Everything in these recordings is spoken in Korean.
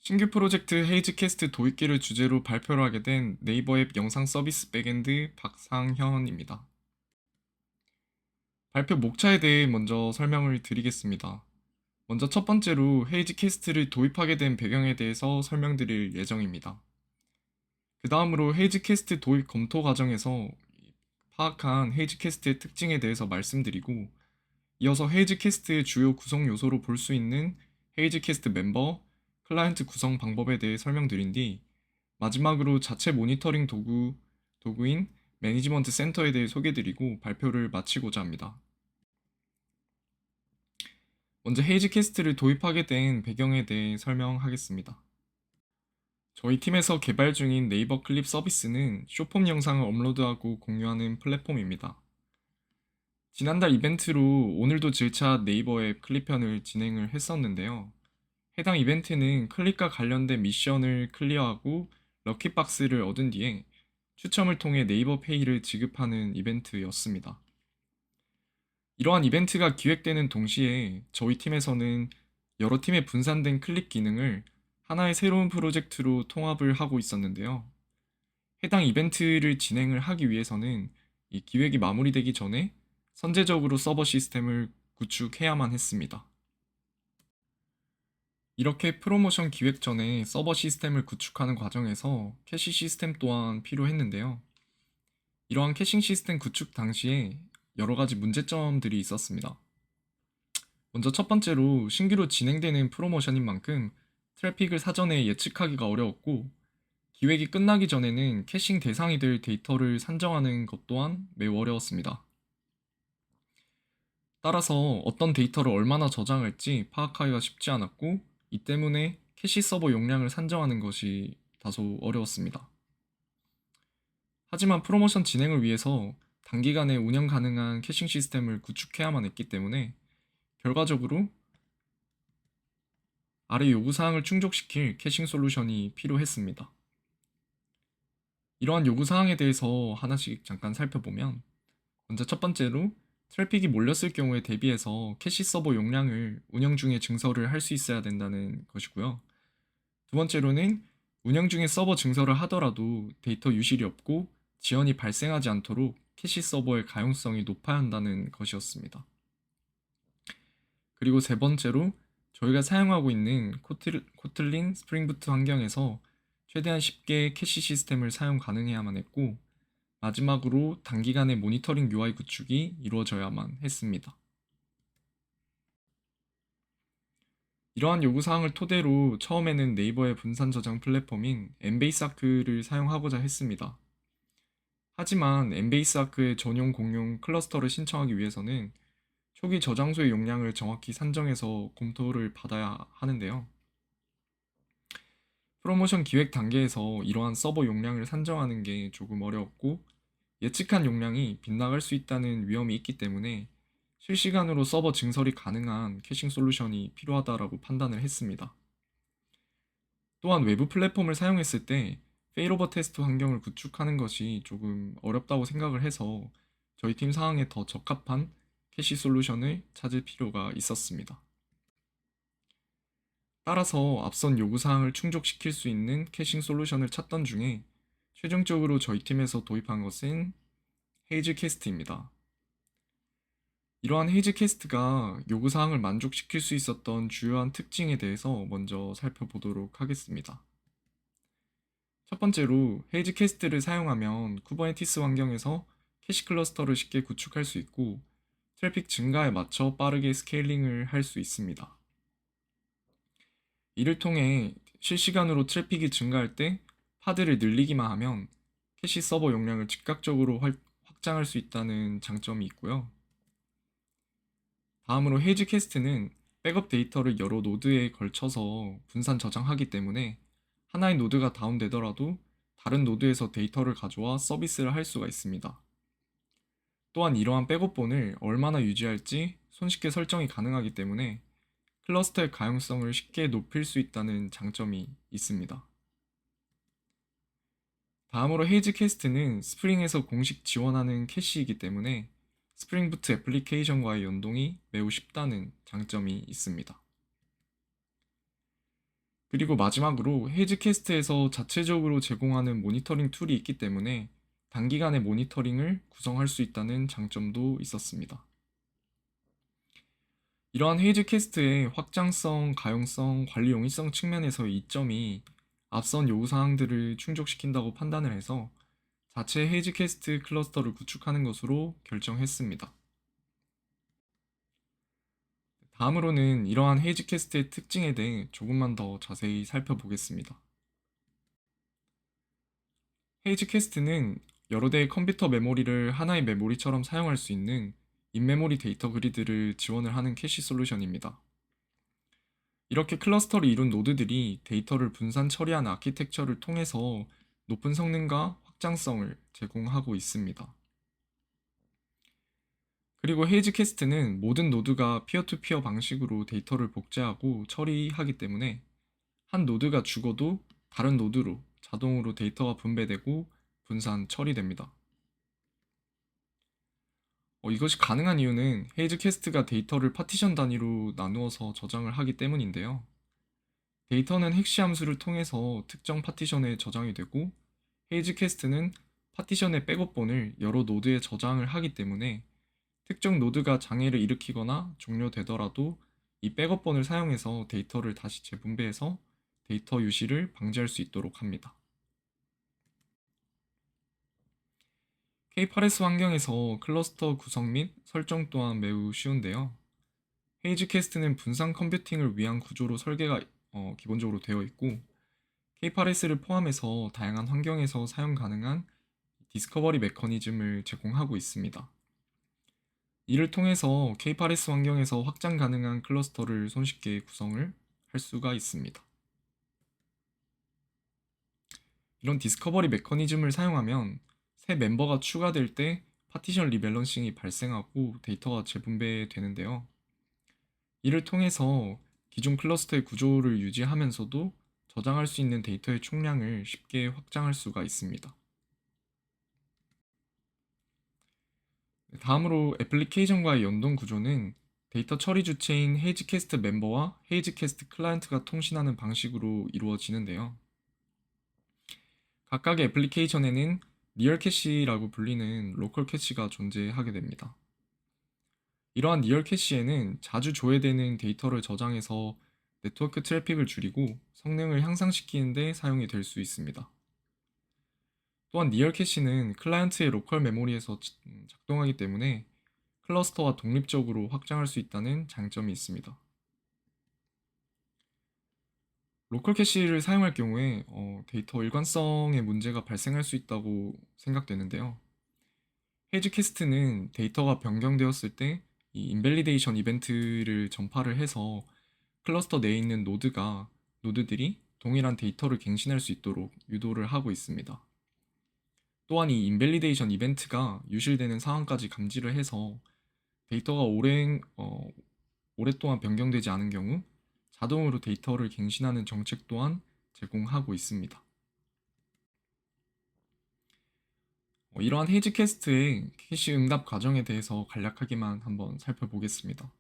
신규 프로젝트 헤이즈캐스트 도입기를 주제로 발표를 하게 된 네이버 앱 영상 서비스 백엔드 박상현입니다. 발표 목차에 대해 먼저 설명을 드리겠습니다. 먼저 첫 번째로 헤이즈캐스트를 도입하게 된 배경에 대해서 설명드릴 예정입니다. 그 다음으로 헤이즈캐스트 도입 검토 과정에서 파악한 헤이즈캐스트의 특징에 대해서 말씀드리고, 이어서 헤이즈캐스트의 주요 구성 요소로 볼 수 있는 헤이즈캐스트 멤버, 클라이언트 구성 방법에 대해 설명드린 뒤, 마지막으로 자체 모니터링 도구인 매니지먼트 센터에 대해 소개드리고 발표를 마치고자 합니다. 먼저 헤이즈캐스트를 도입하게 된 배경에 대해 설명하겠습니다. 저희 팀에서 개발 중인 네이버 클립 서비스는 쇼폼 영상을 업로드하고 공유하는 플랫폼입니다. 지난달 이벤트로 오늘도 질차 네이버 앱 클립편을 진행을 했었는데요. 해당 이벤트는 클립과 관련된 미션을 클리어하고 럭키박스를 얻은 뒤에 추첨을 통해 네이버 페이를 지급하는 이벤트였습니다. 이러한 이벤트가 기획되는 동시에 저희 팀에서는 여러 팀에 분산된 클릭 기능을 하나의 새로운 프로젝트로 통합을 하고 있었는데요. 해당 이벤트를 진행을 하기 위해서는 이 기획이 마무리되기 전에 선제적으로 서버 시스템을 구축해야만 했습니다. 이렇게 프로모션 기획 전에 서버 시스템을 구축하는 과정에서 캐시 시스템 또한 필요했는데요. 이러한 캐싱 시스템 구축 당시에 여러 가지 문제점들이 있었습니다. 먼저 첫 번째로 신규로 진행되는 프로모션인 만큼 트래픽을 사전에 예측하기가 어려웠고, 기획이 끝나기 전에는 캐싱 대상이 될 데이터를 산정하는 것 또한 매우 어려웠습니다. 따라서 어떤 데이터를 얼마나 저장할지 파악하기가 쉽지 않았고, 이 때문에 캐시 서버 용량을 산정하는 것이 다소 어려웠습니다. 하지만 프로모션 진행을 위해서 단기간에 운영 가능한 캐싱 시스템을 구축해야만 했기 때문에 결과적으로 아래 요구사항을 충족시킬 캐싱 솔루션이 필요했습니다. 이러한 요구사항에 대해서 하나씩 잠깐 살펴보면, 먼저 첫 번째로 트래픽이 몰렸을 경우에 대비해서 캐시 서버 용량을 운영 중에 증설을 할 수 있어야 된다는 것이고요. 두 번째로는 운영 중에 서버 증설을 하더라도 데이터 유실이 없고 지연이 발생하지 않도록 캐시 서버의 가용성이 높아야 한다는 것이었습니다. 그리고 세 번째로 저희가 사용하고 있는 코틀린 스프링부트 환경에서 최대한 쉽게 캐시 시스템을 사용 가능해야만 했고, 마지막으로 단기간에 모니터링 UI 구축이 이루어져야만 했습니다. 이러한 요구사항을 토대로 처음에는 네이버의 분산 저장 플랫폼인 엠베이스 아크를 사용하고자 했습니다. 하지만 엠베이스 아크의 전용 공용 클러스터를 신청하기 위해서는 초기 저장소의 용량을 정확히 산정해서 검토를 받아야 하는데요. 프로모션 기획 단계에서 이러한 서버 용량을 산정하는 게 조금 어려웠고, 예측한 용량이 빗나갈 수 있다는 위험이 있기 때문에 실시간으로 서버 증설이 가능한 캐싱 솔루션이 필요하다라고 판단을 했습니다. 또한 외부 플랫폼을 사용했을 때 페일오버 테스트 환경을 구축하는 것이 조금 어렵다고 생각을 해서 저희 팀 상황에 더 적합한 캐시 솔루션을 찾을 필요가 있었습니다. 따라서 앞선 요구사항을 충족시킬 수 있는 캐싱 솔루션을 찾던 중에 최종적으로 저희 팀에서 도입한 것은 헤이즈캐스트입니다. 이러한 헤이즈캐스트가 요구사항을 만족시킬 수 있었던 주요한 특징에 대해서 먼저 살펴보도록 하겠습니다. 첫 번째로 헤이즈캐스트를 사용하면 쿠버네티스 환경에서 캐시 클러스터를 쉽게 구축할 수 있고, 트래픽 증가에 맞춰 빠르게 스케일링을 할 수 있습니다. 이를 통해 실시간으로 트래픽이 증가할 때 파드를 늘리기만 하면 캐시 서버 용량을 즉각적으로 확장할 수 있다는 장점이 있고요. 다음으로 헤이즈캐스트는 백업 데이터를 여러 노드에 걸쳐서 분산 저장하기 때문에 하나의 노드가 다운되더라도 다른 노드에서 데이터를 가져와 서비스를 할 수가 있습니다. 또한 이러한 백업본을 얼마나 유지할지 손쉽게 설정이 가능하기 때문에 클러스터의 가용성을 쉽게 높일 수 있다는 장점이 있습니다. 다음으로 헤이즈캐스트는 스프링에서 공식 지원하는 캐시이기 때문에 스프링부트 애플리케이션과의 연동이 매우 쉽다는 장점이 있습니다. 그리고 마지막으로 헤이즈캐스트에서 자체적으로 제공하는 모니터링 툴이 있기 때문에 단기간에 모니터링을 구성할 수 있다는 장점도 있었습니다. 이러한 헤이즈캐스트의 확장성, 가용성, 관리 용이성 측면에서의 이점이 앞선 요구사항들을 충족시킨다고 판단을 해서 자체 헤이즈캐스트 클러스터를 구축하는 것으로 결정했습니다. 다음으로는 이러한 헤이즈캐스트의 특징에 대해 조금만 더 자세히 살펴보겠습니다. 헤이즈캐스트는 여러 대의 컴퓨터 메모리를 하나의 메모리처럼 사용할 수 있는 인메모리 데이터 그리드를 지원을 하는 캐시 솔루션입니다. 이렇게 클러스터를 이룬 노드들이 데이터를 분산 처리하는 아키텍처를 통해서 높은 성능과 확장성을 제공하고 있습니다. 그리고 헤이즈캐스트는 모든 노드가 피어투피어 방식으로 데이터를 복제하고 처리하기 때문에 한 노드가 죽어도 다른 노드로 자동으로 데이터가 분배되고 분산 처리됩니다. 이것이 가능한 이유는 헤이즈캐스트가 데이터를 파티션 단위로 나누어서 저장을 하기 때문인데요. 데이터는 핵시 함수를 통해서 특정 파티션에 저장이 되고 헤이즈캐스트는 파티션의 백업본을 여러 노드에 저장을 하기 때문에 특정 노드가 장애를 일으키거나 종료되더라도 이 백업본을 사용해서 데이터를 다시 재분배해서 데이터 유실을 방지할 수 있도록 합니다. K8s 환경에서 클러스터 구성 및 설정 또한 매우 쉬운데요. 헤이즈캐스트는 분산 컴퓨팅을 위한 구조로 설계가 기본적으로 되어 있고 K8s를 포함해서 다양한 환경에서 사용 가능한 디스커버리 메커니즘을 제공하고 있습니다. 이를 통해서 K8s 환경에서 확장 가능한 클러스터를 손쉽게 구성을 할 수가 있습니다. 이런 디스커버리 메커니즘을 사용하면 새 멤버가 추가될 때 파티션 리밸런싱이 발생하고 데이터가 재분배되는데요. 이를 통해서 기존 클러스터의 구조를 유지하면서도 저장할 수 있는 데이터의 총량을 쉽게 확장할 수가 있습니다. 다음으로 애플리케이션과의 연동 구조는 데이터 처리 주체인 헤이즈캐스트 멤버와 헤이즈캐스트 클라이언트가 통신하는 방식으로 이루어지는데요. 각각의 애플리케이션에는 리얼 캐시라고 불리는 로컬 캐시가 존재하게 됩니다. 이러한 리얼 캐시에는 자주 조회되는 데이터를 저장해서 네트워크 트래픽을 줄이고 성능을 향상시키는 데 사용이 될 수 있습니다. 또한 리얼 캐시는 클라이언트의 로컬 메모리에서 작동하기 때문에 클러스터와 독립적으로 확장할 수 있다는 장점이 있습니다. 로컬 캐시를 사용할 경우에 데이터 일관성에 문제가 발생할 수 있다고 생각되는데요. 헤이즈캐스트는 데이터가 변경되었을 때 이 인밸리데이션 이벤트를 전파를 해서 클러스터 내에 있는 노드들이 동일한 데이터를 갱신할 수 있도록 유도를 하고 있습니다. 또한 이 인밸리데이션 이벤트가 유실되는 상황까지 감지를 해서 데이터가 오랫동안 변경되지 않은 경우 자동으로 데이터를 갱신하는 정책 또한 제공하고 있습니다. 이러한 헤이즈캐스트의 캐시 응답 과정에 대해서 간략하게만 한번 살펴보겠습니다.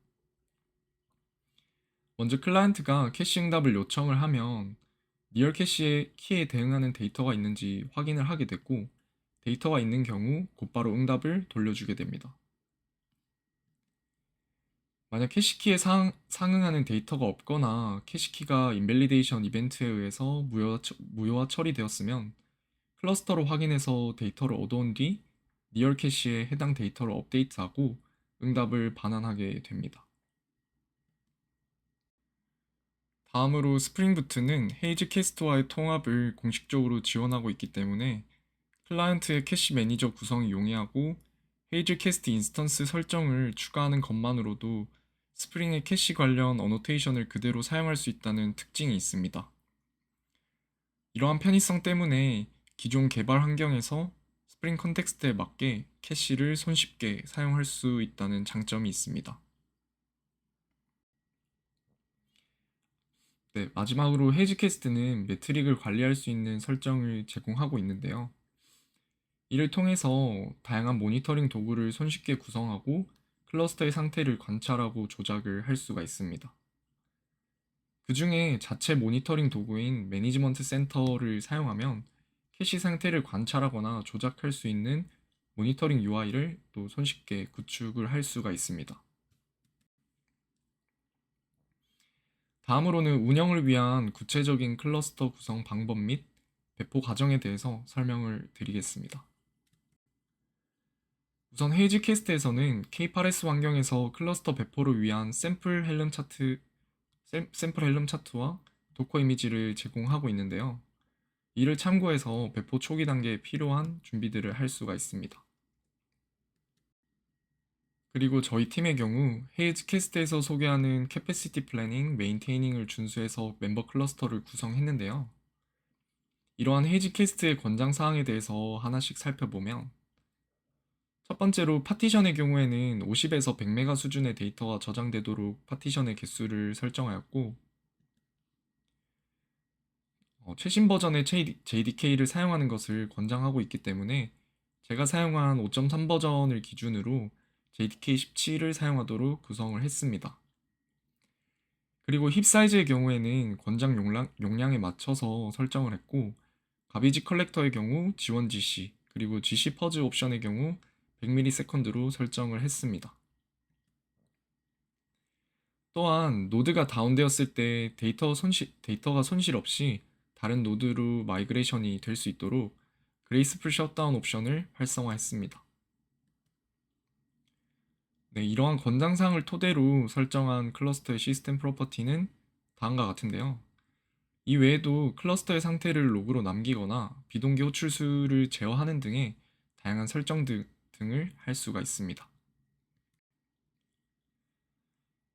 먼저 클라이언트가 캐시 응답을 요청을 하면 리얼 캐시의 키에 대응하는 데이터가 있는지 확인을 하게 됐고 데이터가 있는 경우 곧바로 응답을 돌려주게 됩니다. 만약 캐시키에 상응하는 데이터가 없거나 캐시키가 인밸리데이션 이벤트에 의해서 무효화 처리되었으면 클러스터로 확인해서 데이터를 얻어온 뒤 리얼 캐시에 해당 데이터를 업데이트하고 응답을 반환하게 됩니다. 다음으로 스프링부트는 헤이즈캐스트와의 통합을 공식적으로 지원하고 있기 때문에 클라이언트의 캐시 매니저 구성이 용이하고 헤이즈캐스트 인스턴스 설정을 추가하는 것만으로도 스프링의 캐시 관련 어노테이션을 그대로 사용할 수 있다는 특징이 있습니다. 이러한 편의성 때문에 기존 개발 환경에서 스프링 컨텍스트에 맞게 캐시를 손쉽게 사용할 수 있다는 장점이 있습니다. 네, 마지막으로 헤이즈캐스트는 매트릭을 관리할 수 있는 설정을 제공하고 있는데요. 이를 통해서 다양한 모니터링 도구를 손쉽게 구성하고 클러스터의 상태를 관찰하고 조작을 할 수가 있습니다. 그 중에 자체 모니터링 도구인 매니지먼트 센터를 사용하면 캐시 상태를 관찰하거나 조작할 수 있는 모니터링 UI를 또 손쉽게 구축을 할 수가 있습니다. 다음으로는 운영을 위한 구체적인 클러스터 구성 방법 및 배포 과정에 대해서 설명을 드리겠습니다. 우선 헤이즈캐스트에서는 K8s 환경에서 클러스터 배포를 위한 샘플 헬름 차트와 도커 이미지를 제공하고 있는데요. 이를 참고해서 배포 초기 단계에 필요한 준비들을 할 수가 있습니다. 그리고 저희 팀의 경우 헤이즈캐스트에서 소개하는 캐패시티 플래닝, 메인테이닝을 준수해서 멤버 클러스터를 구성했는데요. 이러한 헤이즈캐스트의 권장 사항에 대해서 하나씩 살펴보면 첫 번째로 파티션의 경우에는 50에서 100메가 수준의 데이터가 저장되도록 파티션의 개수를 설정하였고 최신 버전의 JDK를 사용하는 것을 권장하고 있기 때문에 제가 사용한 5.3 버전을 기준으로 JDK 17을 사용하도록 구성을 했습니다. 그리고 힙 사이즈의 경우에는 권장 용량에 맞춰서 설정을 했고 가비지 컬렉터의 경우 지원 GC 그리고 GC 퍼즈 옵션의 경우 100ms로 설정을 했습니다. 또한 노드가 다운되었을 때 데이터가 손실 없이 다른 노드로 마이그레이션이 될 수 있도록 그레이스풀 셧다운 옵션을 활성화했습니다. 네, 이러한 권장사항을 토대로 설정한 클러스터의 시스템 프로퍼티는 다음과 같은데요. 이 외에도 클러스터의 상태를 로그로 남기거나 비동기 호출수를 제어하는 등의 다양한 설정 등을 할 수가 있습니다.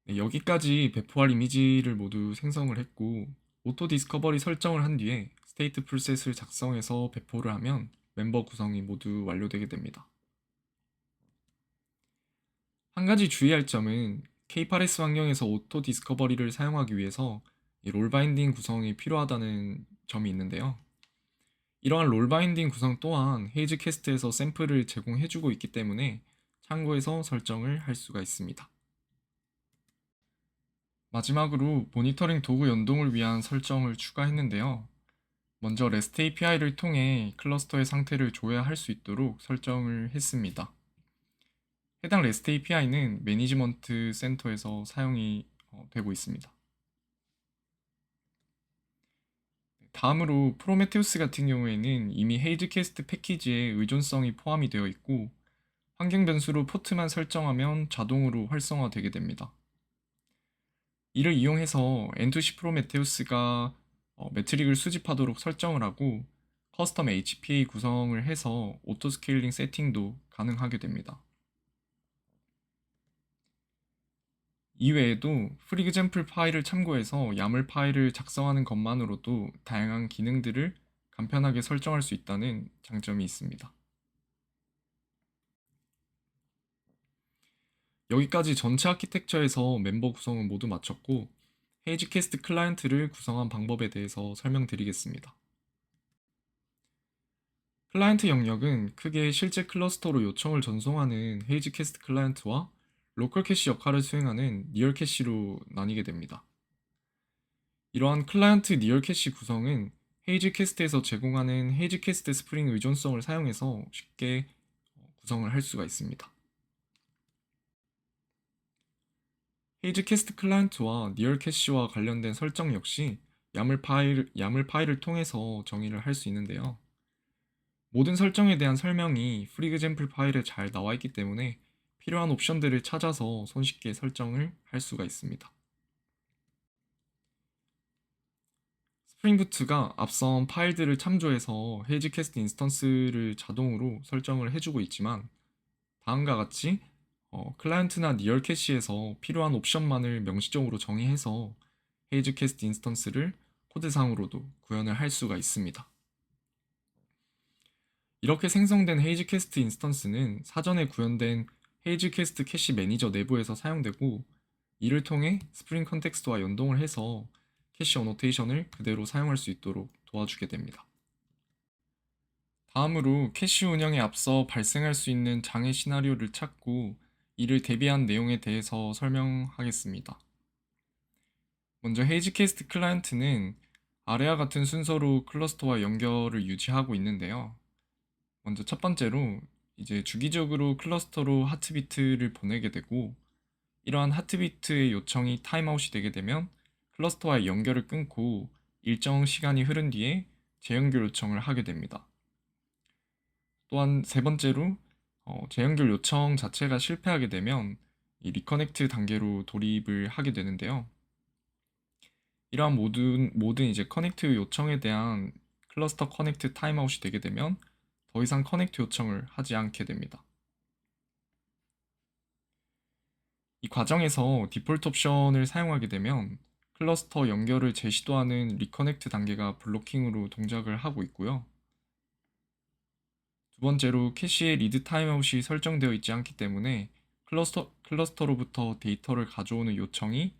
네, 여기까지 배포할 이미지를 모두 생성을 했고 오토 디스커버리 설정을 한 뒤에 스테이트 풀셋을 작성해서 배포를 하면 멤버 구성이 모두 완료되게 됩니다. 한 가지 주의할 점은 K8s 환경에서 오토 디스커버리를 사용하기 위해서 롤 바인딩 구성이 필요하다는 점이 있는데요. 이러한 롤 바인딩 구성 또한 헤이즈 캐스트에서 샘플을 제공해주고 있기 때문에 참고해서 설정을 할 수가 있습니다. 마지막으로 모니터링 도구 연동을 위한 설정을 추가했는데요. 먼저 REST API를 통해 클러스터의 상태를 조회할 수 있도록 설정을 했습니다. 해당 REST API는 매니지먼트 센터에서 사용이 되고 있습니다. 다음으로 프로메테우스 같은 경우에는 이미 헤이즈캐스트 패키지에 의존성이 포함이 되어 있고 환경 변수로 포트만 설정하면 자동으로 활성화되게 됩니다. 이를 이용해서 N2C 프로메테우스가 매트릭을 수집하도록 설정을 하고 커스텀 HPA 구성을 해서 오토 스케일링 세팅도 가능하게 됩니다. 이외에도 프리그젬플 파일을 참고해서 야물 파일을 작성하는 것만으로도 다양한 기능들을 간편하게 설정할 수 있다는 장점이 있습니다. 여기까지 전체 아키텍처에서 멤버 구성은 모두 마쳤고 헤이즈캐스트 클라이언트를 구성한 방법에 대해서 설명드리겠습니다. 클라이언트 영역은 크게 실제 클러스터로 요청을 전송하는 헤이즈캐스트 클라이언트와 로컬 캐시 역할을 수행하는 니얼 캐시로 나뉘게 됩니다. 이러한 클라이언트 니얼 캐시 구성은 헤이즈캐스트에서 제공하는 헤이즈캐스트 스프링 의존성을 사용해서 쉽게 구성을 할 수가 있습니다. 헤이즈캐스트 클라이언트와 니얼 캐시와 관련된 설정 역시 야물 파일을 통해서 정의를 할 수 있는데요. 모든 설정에 대한 설명이 프리그젬플 파일에 잘 나와 있기 때문에 필요한 옵션들을 찾아서 손쉽게 설정을 할 수가 있습니다. 스프링부트가 앞선 파일들을 참조해서 헤이즈캐스트 인스턴스를 자동으로 설정을 해주고 있지만 다음과 같이 클라이언트나 니얼 캐시에서 필요한 옵션만을 명시적으로 정의해서 헤이즈캐스트 인스턴스를 코드상으로도 구현을 할 수가 있습니다. 이렇게 생성된 헤이즈캐스트 인스턴스는 사전에 구현된 헤이즈캐스트 캐시 매니저 내부에서 사용되고 이를 통해 스프링 컨텍스트와 연동을 해서 캐시 어노테이션을 그대로 사용할 수 있도록 도와주게 됩니다. 다음으로 캐시 운영에 앞서 발생할 수 있는 장애 시나리오를 찾고 이를 대비한 내용에 대해서 설명하겠습니다. 먼저 헤이즈캐스트 클라이언트는 아래와 같은 순서로 클러스터와 연결을 유지하고 있는데요. 먼저 첫 번째로 이제 주기적으로 클러스터로 하트비트를 보내게 되고, 이러한 하트비트의 요청이 타임아웃이 되게 되면 클러스터와의 연결을 끊고 일정 시간이 흐른 뒤에 재연결 요청을 하게 됩니다. 또한 세 번째로 재연결 요청 자체가 실패하게 되면 이 리커넥트 단계로 돌입을 하게 되는데요. 이러한 모든 이제 커넥트 요청에 대한 클러스터 커넥트 타임아웃이 되게 되면 더 이상 커넥트 요청을 하지 않게 됩니다. 이 과정에서 디폴트 옵션을 사용하게 되면 클러스터 연결을 재시도하는 리커넥트 단계가 블로킹으로 동작을 하고 있고요. 두 번째로 캐시의 리드 타임아웃이 설정되어 있지 않기 때문에 클러스터로부터 데이터를 가져오는 요청이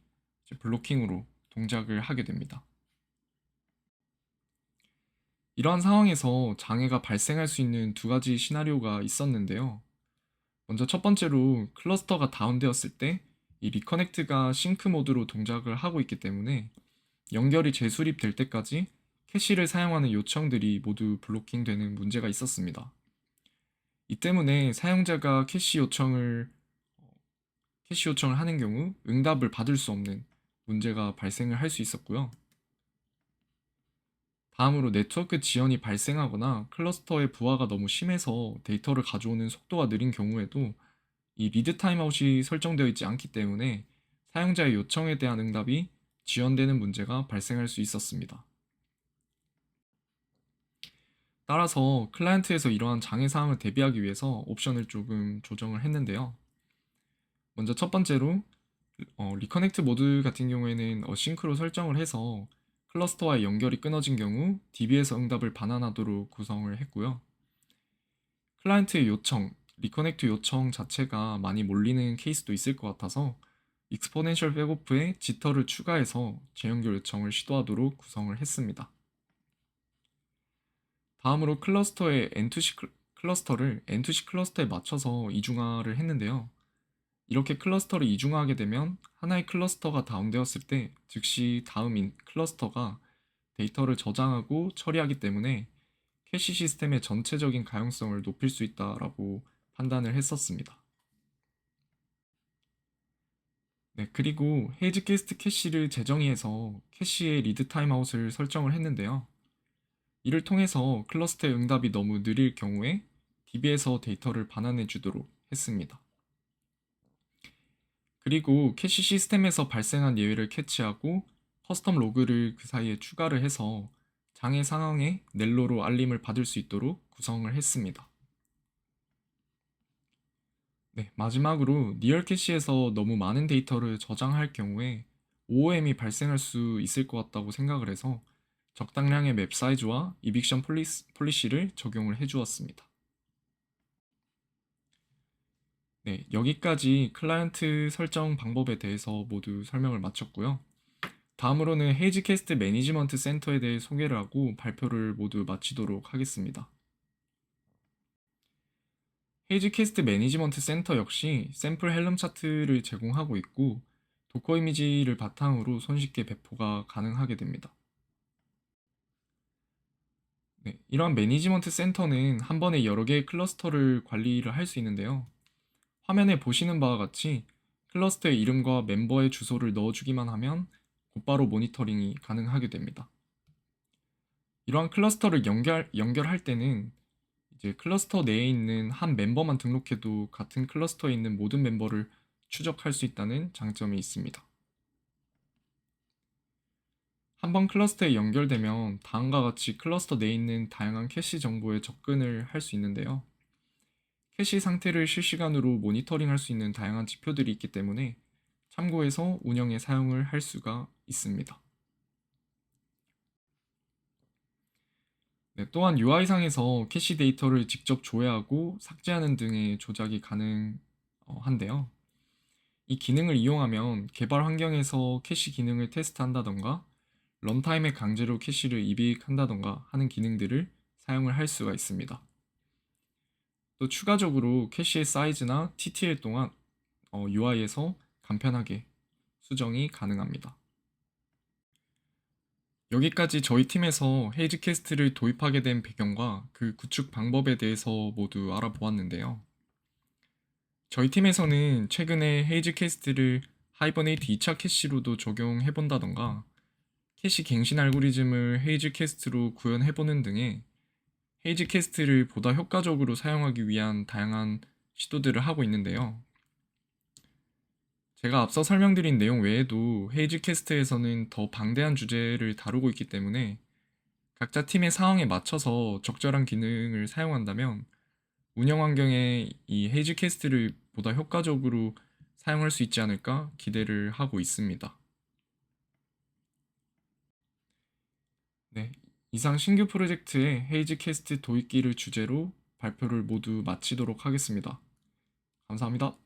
블로킹으로 동작을 하게 됩니다. 이러한 상황에서 장애가 발생할 수 있는 두 가지 시나리오가 있었는데요. 먼저 첫 번째로 클러스터가 다운되었을 때 이 리커넥트가 싱크 모드로 동작을 하고 있기 때문에 연결이 재수립될 때까지 캐시를 사용하는 요청들이 모두 블로킹되는 문제가 있었습니다. 이 때문에 사용자가 캐시 요청을 하는 경우 응답을 받을 수 없는 문제가 발생을 할 수 있었고요. 다음으로 네트워크 지연이 발생하거나 클러스터의 부하가 너무 심해서 데이터를 가져오는 속도가 느린 경우에도 이 리드 타임아웃이 설정되어 있지 않기 때문에 사용자의 요청에 대한 응답이 지연되는 문제가 발생할 수 있었습니다. 따라서 클라이언트에서 이러한 장애 사항을 대비하기 위해서 옵션을 조금 조정을 했는데요. 먼저 첫 번째로 리커넥트 모드 같은 경우에는 어싱크로 설정을 해서 클러스터와의 연결이 끊어진 경우 DB에서 응답을 반환하도록 구성을 했고요. 클라이언트의 요청, 리커넥트 요청 자체가 많이 몰리는 케이스도 있을 것 같아서 익스포넨셜 백오프에 지터를 추가해서 재연결 요청을 시도하도록 구성을 했습니다. 다음으로 클러스터의 클러스터를 N2C 클러스터에 맞춰서 이중화를 했는데요. 이렇게 클러스터를 이중화하게 되면 하나의 클러스터가 다운되었을 때 즉시 다음 클러스터가 데이터를 저장하고 처리하기 때문에 캐시 시스템의 전체적인 가용성을 높일 수 있다라고 판단을 했었습니다. 네, 그리고 헤이즈캐스트 캐시를 재정의해서 캐시의 리드 타임아웃을 설정을 했는데요. 이를 통해서 클러스터의 응답이 너무 느릴 경우에 DB에서 데이터를 반환해 주도록 했습니다. 그리고 캐시 시스템에서 발생한 예외를 캐치하고 커스텀 로그를 그 사이에 추가를 해서 장애 상황에 넬로로 알림을 받을 수 있도록 구성을 했습니다. 네, 마지막으로 리얼 캐시에서 너무 많은 데이터를 저장할 경우에 OOM이 발생할 수 있을 것 같다고 생각을 해서 적당량의 맵 사이즈와 이빅션 폴리시를 적용을 해주었습니다. 네, 여기까지 클라이언트 설정 방법에 대해서 모두 설명을 마쳤고요. 다음으로는 헤이즈캐스트 매니지먼트 센터에 대해 소개를 하고 발표를 모두 마치도록 하겠습니다. 헤이즈캐스트 매니지먼트 센터 역시 샘플 헬름 차트를 제공하고 있고 도커 이미지를 바탕으로 손쉽게 배포가 가능하게 됩니다. 네, 이러한 매니지먼트 센터는 한 번에 여러 개의 클러스터를 관리를 할 수 있는데요. 화면에 보시는 바와 같이 클러스터의 이름과 멤버의 주소를 넣어주기만 하면 곧바로 모니터링이 가능하게 됩니다. 이러한 클러스터를 연결할 때는 이제 클러스터 내에 있는 한 멤버만 등록해도 같은 클러스터에 있는 모든 멤버를 추적할 수 있다는 장점이 있습니다. 한번 클러스터에 연결되면 다음과 같이 클러스터 내에 있는 다양한 캐시 정보에 접근을 할 수 있는데요. 캐시 상태를 실시간으로 모니터링할 수 있는 다양한 지표들이 있기 때문에 참고해서 운영에 사용을 할 수가 있습니다. 네, 또한 UI상에서 캐시 데이터를 직접 조회하고 삭제하는 등의 조작이 가능한데요. 이 기능을 이용하면 개발 환경에서 캐시 기능을 테스트한다던가 런타임에 강제로 캐시를 이빅한다던가 하는 기능들을 사용을 할 수가 있습니다. 또 추가적으로 캐시의 사이즈나 TTL 동안 UI에서 간편하게 수정이 가능합니다. 여기까지 저희 팀에서 헤이즈캐스트를 도입하게 된 배경과 그 구축 방법에 대해서 모두 알아보았는데요. 저희 팀에서는 최근에 헤이즈캐스트를 하이버네이트 2차 캐시로도 적용해본다던가 캐시 갱신 알고리즘을 헤이즈캐스트로 구현해보는 등의 헤이즈캐스트를 보다 효과적으로 사용하기 위한 다양한 시도들을 하고 있는데요. 제가 앞서 설명드린 내용 외에도 헤이즈캐스트에서는 더 방대한 주제를 다루고 있기 때문에 각자 팀의 상황에 맞춰서 적절한 기능을 사용한다면 운영 환경에 이 헤이즈캐스트를 보다 효과적으로 사용할 수 있지 않을까 기대를 하고 있습니다. 네, 이상 신규 프로젝트의 헤이즈캐스트 도입기를 주제로 발표를 모두 마치도록 하겠습니다. 감사합니다.